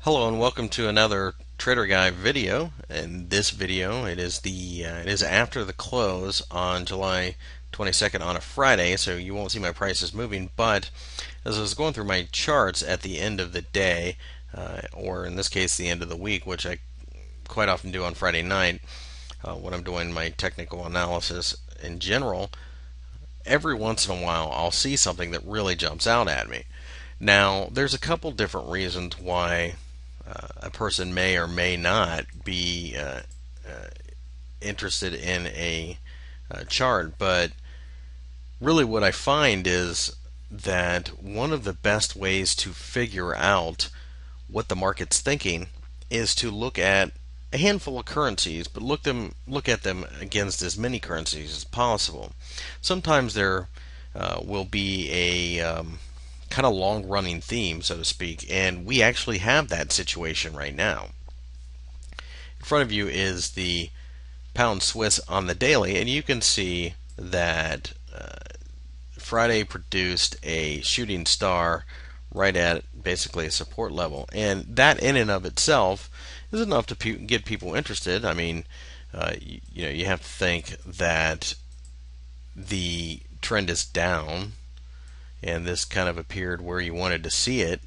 Hello and welcome to another Trader Guy video. In this video, it is after the close on July 22nd on a Friday, so you won't see my prices moving. But as I was going through my charts at the end of the day, or in this case, the end of the week, which I quite often do on Friday night, when I'm doing my technical analysis in general, every once in a while I'll see something that really jumps out at me. Now, there's a couple different reasons why a person may or may not be interested in a chart, but really what I find is that one of the best ways to figure out what the market's thinking is to look at a handful of currencies, but look at them against as many currencies as possible. Sometimes there will be a kind of long running theme, so to speak, and we actually have that situation right now. In front of you is the pound Swiss on the daily, and you can see that Friday produced a shooting star right at basically a support level, and that in and of itself is enough to get people interested. I mean, you have to think that the trend is down, and this kind of appeared where you wanted to see it.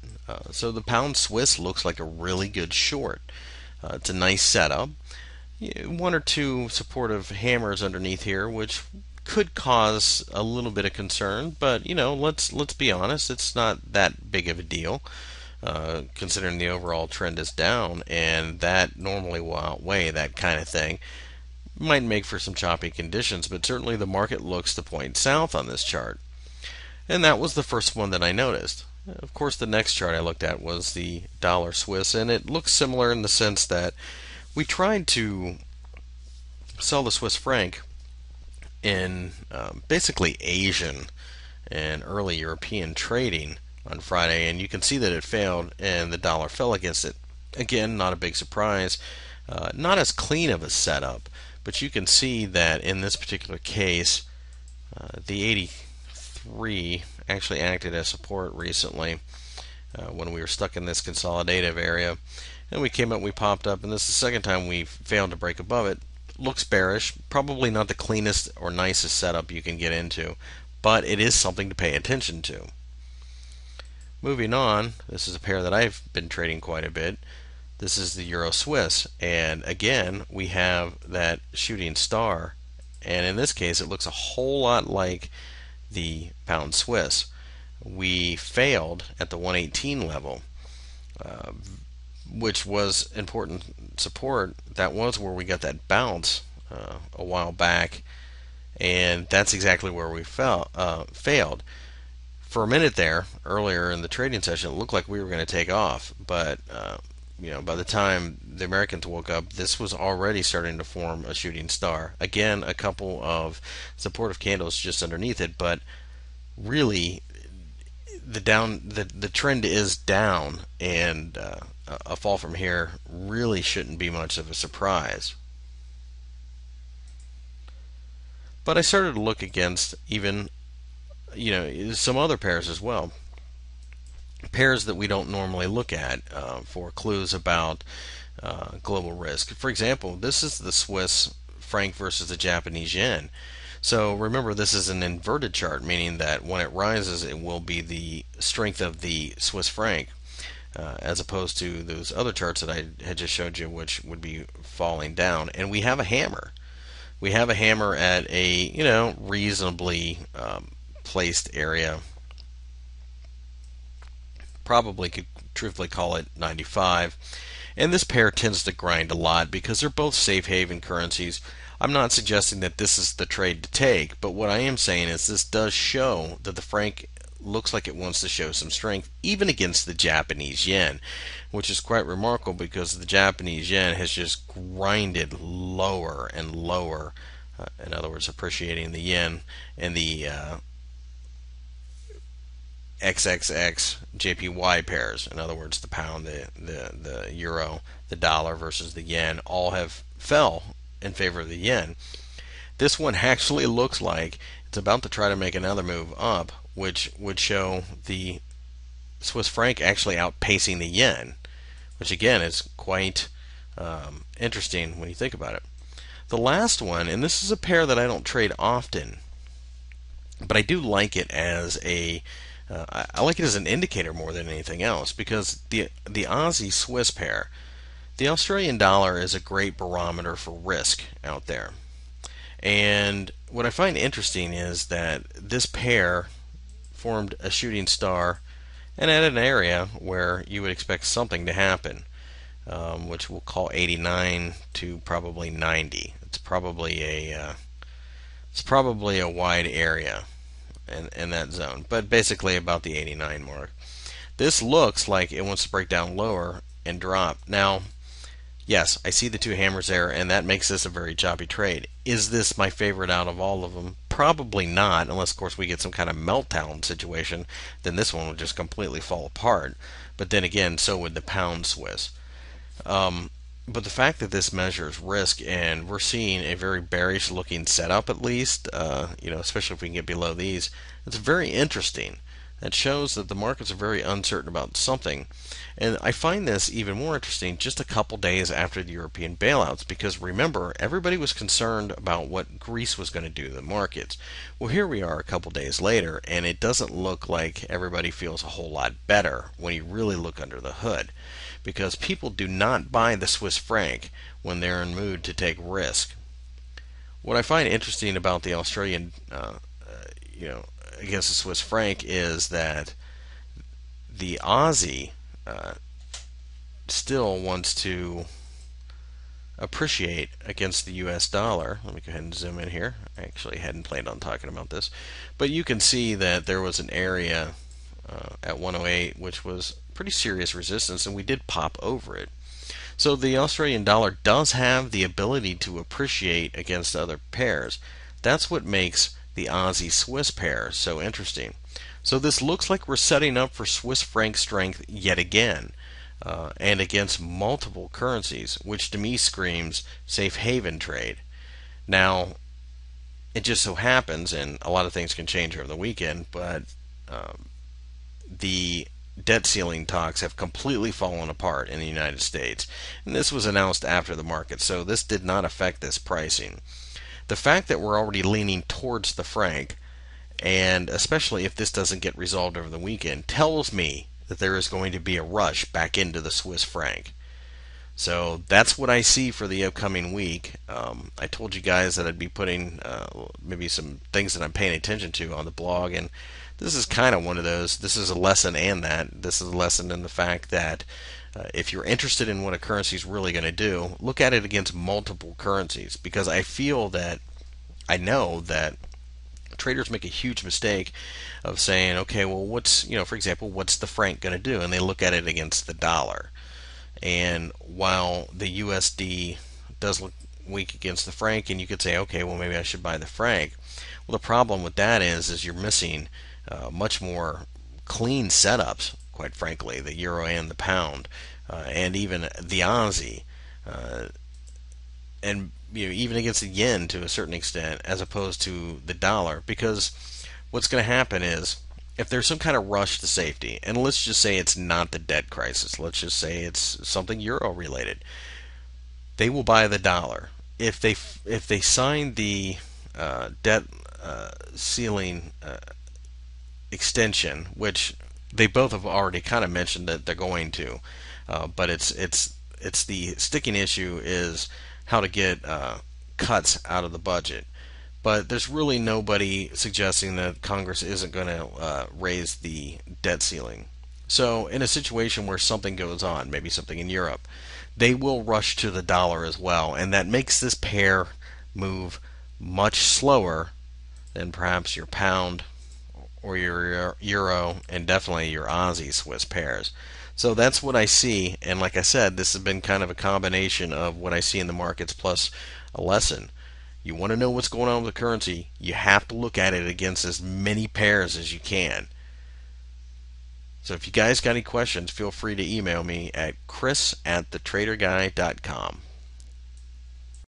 So the pound Swiss looks like a really good short. It's a nice setup. One or two supportive hammers underneath here, which could cause a little bit of concern, but let's be honest, it's not that big of a deal, considering the overall trend is down, and that normally will outweigh that kind of thing. Might make for some choppy conditions, but certainly the market looks to point south on this chart. And that was the first one that I noticed. Of course, the next chart I looked at was the dollar Swiss, and it looks similar in the sense that we tried to sell the Swiss franc in basically Asian and early European trading on Friday, and you can see that it failed and the dollar fell against it. Again, not a big surprise, not as clean of a setup, but you can see that in this particular case, the 83 actually acted as support recently when we were stuck in this consolidative area, and we came up, we popped up, and this is the second time we've failed to break above it. Looks bearish, probably not the cleanest or nicest setup you can get into, but it is something to pay attention to. Moving on, this is a pair that I've been trading quite a bit. This is the Euro Swiss, and again we have that shooting star, and in this case it looks a whole lot like the pound Swiss. We failed at the 118 level, which was important support. That was where we got that bounce a while back, and that's exactly where we failed. For a minute there, earlier in the trading session, it looked like we were going to take off, but by the time the Americans woke up, this was already starting to form a shooting star. Again, a couple of supportive candles just underneath it, but really, the trend is down, and a fall from here really shouldn't be much of a surprise. But I started to look against even some other pairs as well, pairs that we don't normally look at for clues about global risk. For example, this is the Swiss franc versus the Japanese yen. So remember, this is an inverted chart, meaning that when it rises, it will be the strength of the Swiss franc, as opposed to those other charts that I had just showed you, which would be falling down. And we have a hammer. We have a hammer at a reasonably placed area. Probably could truthfully call it 95. And this pair tends to grind a lot because they're both safe haven currencies. I'm not suggesting that this is the trade to take, but what I am saying is this does show that the franc looks like it wants to show some strength even against the Japanese yen, which is quite remarkable because the Japanese yen has just grinded lower and lower, in other words, appreciating the yen, and the XXX JPY pairs, in other words, the pound, the euro, the dollar versus the yen, all have fell in favor of the yen. This one actually looks like it's about to try to make another move up, which would show the Swiss franc actually outpacing the yen, which again is quite interesting when you think about it. The last one, and this is a pair that I don't trade often, but I do like it as I like it as an indicator more than anything else, because the Aussie Swiss pair, the Australian dollar is a great barometer for risk out there. And what I find interesting is that this pair formed a shooting star and at an area where you would expect something to happen, which we'll call 89 to probably 90. It's probably a wide area in that zone, but basically about the 89 mark. This looks like it wants to break down lower and drop. Now, yes, I see the two hammers there, and that makes this a very choppy trade. Is this my favorite out of all of them? Probably not, unless, of course, we get some kind of meltdown situation. Then this one would just completely fall apart. But then again, so would the pound Swiss. Um, but the fact that this measures risk, and we're seeing a very bearish looking setup, at least, especially if we can get below these, it's very interesting. That shows that the markets are very uncertain about something. And I find this even more interesting just a couple days after the European bailouts, because remember, everybody was concerned about what Greece was going to do to the markets. Well, here we are a couple days later, and it doesn't look like everybody feels a whole lot better when you really look under the hood, because people do not buy the Swiss franc when they're in mood to take risk. What I find interesting about the Australian, against the Swiss franc is that the Aussie still wants to appreciate against the US dollar. Let me go ahead and zoom in here. I actually hadn't planned on talking about this, but you can see that there was an area at 108 which was pretty serious resistance, and we did pop over it. So the Australian dollar does have the ability to appreciate against other pairs. That's what makes the Aussie Swiss pair so interesting. So this looks like we're setting up for Swiss franc strength yet again, and against multiple currencies, which to me screams safe haven trade. Now, it just so happens, and a lot of things can change over the weekend, but the debt ceiling talks have completely fallen apart in the United States. And this was announced after the market, so this did not affect this pricing. The fact that we're already leaning towards the franc, and especially if this doesn't get resolved over the weekend, tells me that there is going to be a rush back into the Swiss franc. So that's what I see for the upcoming week. I told you guys that I'd be putting maybe some things that I'm paying attention to on the blog, and this is kind of one of those. This is a lesson, and that this is a lesson in the fact that if you're interested in what a currency is really going to do, look at it against multiple currencies, because I know that traders make a huge mistake of saying, okay, well, for example, what's the franc going to do? And they look at it against the dollar. And while the USD does look weak against the franc, and you could say, okay, well, maybe I should buy the franc. Well, the problem with that is you're missing much more clean setups, quite frankly, the euro and the pound, and even the Aussie, and even against the yen to a certain extent, as opposed to the dollar. Because what's going to happen is, if there's some kind of rush to safety, and let's just say it's not the debt crisis, let's just say it's something euro related, they will buy the dollar. If they sign the debt ceiling extension, which they both have already kind of mentioned that they're going to, but it's the sticking issue is how to get cuts out of the budget. But there's really nobody suggesting that Congress isn't going to raise the debt ceiling. So in a situation where something goes on, maybe something in Europe, they will rush to the dollar as well, and that makes this pair move much slower than perhaps your pound or your euro, and definitely your Aussie Swiss pairs. So that's what I see, and like I said, this has been kind of a combination of what I see in the markets plus a lesson. You want to know what's going on with the currency, you have to look at it against as many pairs as you can. So if you guys got any questions, feel free to email me at chris@thetraderguy.com.